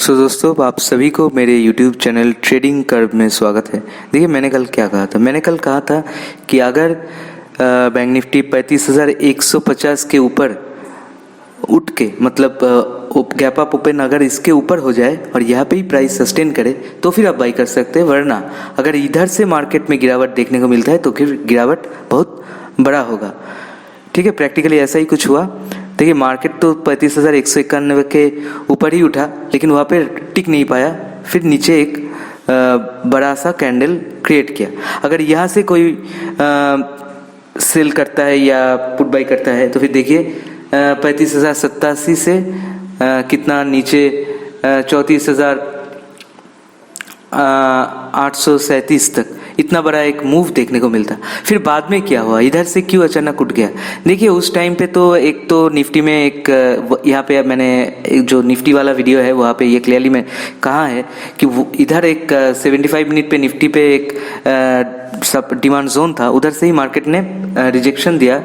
सो दोस्तों, आप सभी को मेरे YouTube चैनल ट्रेडिंग कर्व में स्वागत है। देखिए, मैंने कल क्या कहा था। मैंने कल कहा था कि अगर बैंक निफ्टी 35,150 के ऊपर उठ के, मतलब गैप अप ओपन अगर इसके ऊपर हो जाए और यहाँ पे ही प्राइस सस्टेन करे तो फिर आप बाई कर सकते हैं। वरना अगर इधर से मार्केट में गिरावट देखने को मिलता है तो फिर गिरावट बहुत बड़ा होगा। ठीक है, प्रैक्टिकली ऐसा ही कुछ हुआ। देखिए, मार्केट तो 35,191 के ऊपर ही उठा, लेकिन वहाँ पे टिक नहीं पाया। फिर नीचे एक बड़ा सा कैंडल क्रिएट किया। अगर यहाँ से कोई सेल करता है या पुट बाई करता है तो फिर देखिए 35,087 से कितना नीचे 34,837 तक इतना बड़ा एक मूव देखने को मिलता। फिर बाद में क्या हुआ, इधर से क्यों अचानक उठ गया। देखिए, उस टाइम पे तो एक तो निफ्टी में एक यहाँ पे मैंने जो निफ्टी वाला वीडियो है वहाँ पे ये क्लियरली मैं कहा है कि इधर एक 75 मिनट पे निफ्टी पे एक सब डिमांड जोन था, उधर से ही मार्केट ने रिजेक्शन दिया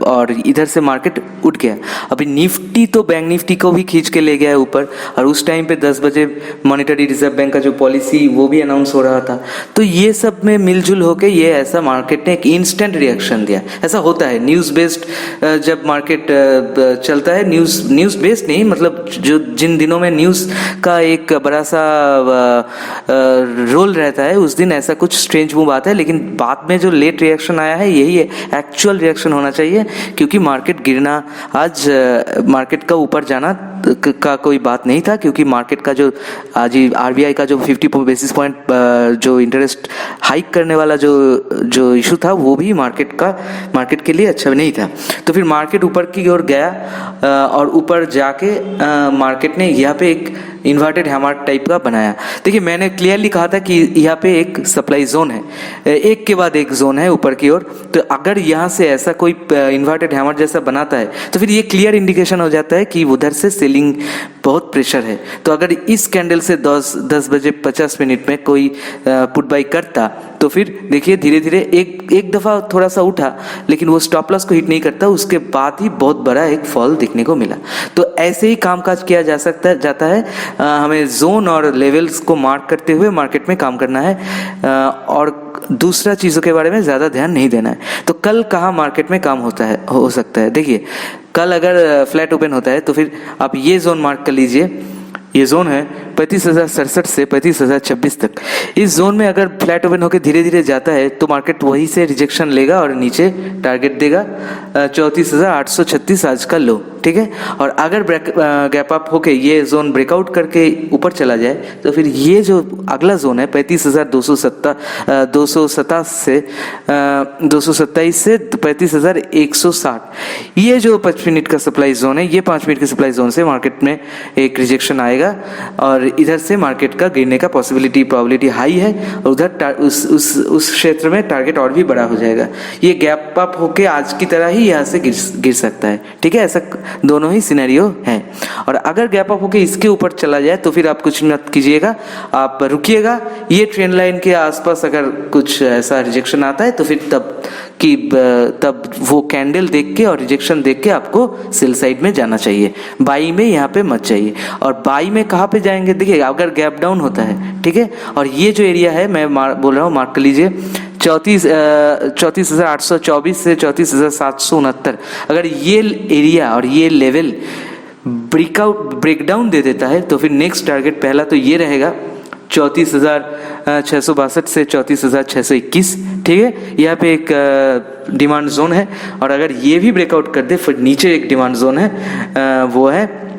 और इधर से मार्केट उठ गया। अभी निफ्टी तो बैंक निफ्टी को भी खींच के ले गया है ऊपर, और उस टाइम पे 10 बजे मॉनेटरी रिजर्व बैंक का जो पॉलिसी वो भी अनाउंस हो रहा था। तो ये सब में मिलजुल होके ये ऐसा मार्केट ने एक इंस्टेंट रिएक्शन दिया। ऐसा होता है न्यूज़ बेस्ड जब मार्केट चलता है, न्यूज़ बेस्ड नहीं, मतलब जो जिन दिनों में न्यूज़ का एक बड़ा सा रोल रहता है उस दिन ऐसा कुछ स्ट्रेंज मूव आता है। लेकिन बाद में जो लेट रिएक्शन आया है यही है एक्चुअल रिएक्शन होना चाहिए, क्योंकि मार्केट गिरना आज मार्केट का ऊपर जाना का कोई बात नहीं था। क्योंकि मार्केट का जो आज आरबीआई का जो 50 बेसिस पॉइंट जो इंटरेस्ट हाइक करने वाला जो इशू था वो भी मार्केट के लिए अच्छा नहीं था। तो फिर मार्केट ऊपर की ओर गया और ऊपर जाके मार्केट ने यहाँ पे एक इन्वर्टेड हैमर टाइप का बनाया। देखिए, मैंने क्लियरली कहा था कि यहाँ पे एक सप्लाई जोन है, एक के बाद एक जोन है ऊपर की ओर। तो अगर यहाँ से ऐसा कोई इन्वर्टेड हैमर जैसा बनाता है तो फिर ये क्लियर इंडिकेशन हो जाता है कि उधर से सेलिंग बहुत प्रेशर है। तो अगर इस कैंडल से 10 बजे 50 मिनट में कोई पुट बाई करता तो फिर देखिए धीरे धीरे एक दफ़ा थोड़ा सा उठा, लेकिन वो स्टॉप लॉस को हिट नहीं करता, उसके बाद ही बहुत बड़ा एक फॉल देखने को मिला। तो ऐसे ही कामकाज किया जाता है। हमें जोन और लेवल्स को मार्क करते हुए मार्केट में काम करना है और दूसरा चीज़ों के बारे में ज़्यादा ध्यान नहीं देना है। तो कल कहाँ मार्केट में काम हो सकता है। देखिए, कल अगर फ्लैट ओपन होता है तो फिर आप ये जोन मार्क कर लीजिए। ये जोन है 35,067 से 35,026 तक। इस जोन में अगर फ्लैट ओपन होकर धीरे धीरे जाता है तो मार्केट वहीं से रिजेक्शन लेगा और नीचे टारगेट देगा 34,836 आज का लो। ठीक है, और अगर गैप अप होके ये जोन ब्रेकआउट करके ऊपर चला जाए तो फिर ये जो अगला जोन है 35,227 से 35,160, ये जो 5 मिनट का सप्लाई जोन है, ये 5 मिनट के सप्लाई जोन से मार्केट में एक रिजेक्शन आएगा और इधर से मार्केट का गिरने का प्रोबेबिलिटी हाई है और उधर उस क्षेत्र में टारगेट और भी बड़ा हो जाएगा। ये गैप अप होके आज की तरह ही यहाँ से गिर सकता है। ठीक है, ऐसा दोनों ही सिनेरियो है। और अगर गैप अप होके इसके ऊपर चला जाए तो फिर आप कुछ मत कीजिएगा, आप रुकिएगा। ये ट्रेंड लाइन के आसपास अगर कुछ ऐसा रिजेक्शन आता है तो फिर तब वो कैंडल देख के और रिजेक्शन देख के आपको सेल साइड में जाना चाहिए, बाई में यहाँ पे मत चाहिए। और बाई में कहाँ पे जाएंगे, देखिए अगर गैप डाउन होता है, ठीक है, और ये जो एरिया है मैं बोल रहा हूँ, मार्क कर लीजिए 34,824 से 34,769। अगर ये एरिया और ये लेवल ब्रेकडाउन दे देता है तो फिर नेक्स्ट टारगेट पहला तो ये रहेगा 34,662 से 34,621। ठीक है, यहाँ पे एक डिमांड जोन है और अगर ये भी ब्रेकआउट कर दे फिर नीचे एक डिमांड जोन है, वो है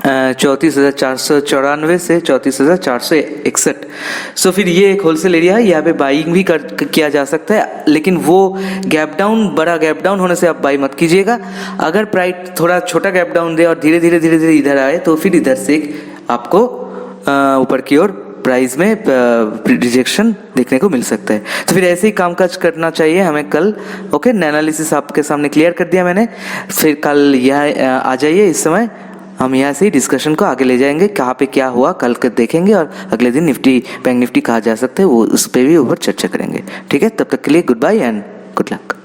34,494 से 34,461। सो फिर ये एक होलसेल एरिया है, यहाँ पे बाइंग भी किया जा सकता है। लेकिन वो बड़ा गैप डाउन होने से आप बाई मत कीजिएगा। अगर प्राइस थोड़ा छोटा गैप डाउन दे और धीरे धीरे इधर आए तो फिर इधर से आपको ऊपर की ओर प्राइस में रिजेक्शन देखने को मिल सकता है। तो फिर ऐसे ही कामकाज करना चाहिए हमें कल। ओके, एनालिसिस आपके सामने क्लियर कर दिया मैंने। फिर कल यहाँ आ जाइए, इस समय हम यहाँ से ही डिस्कशन को आगे ले जाएंगे। कहाँ पे क्या हुआ कल कर देखेंगे और अगले दिन बैंक निफ्टी कहाँ जा सकते हैं वो उस पर भी ऊपर चर्चा करेंगे। ठीक है, तब तक के लिए goodbye and good luck.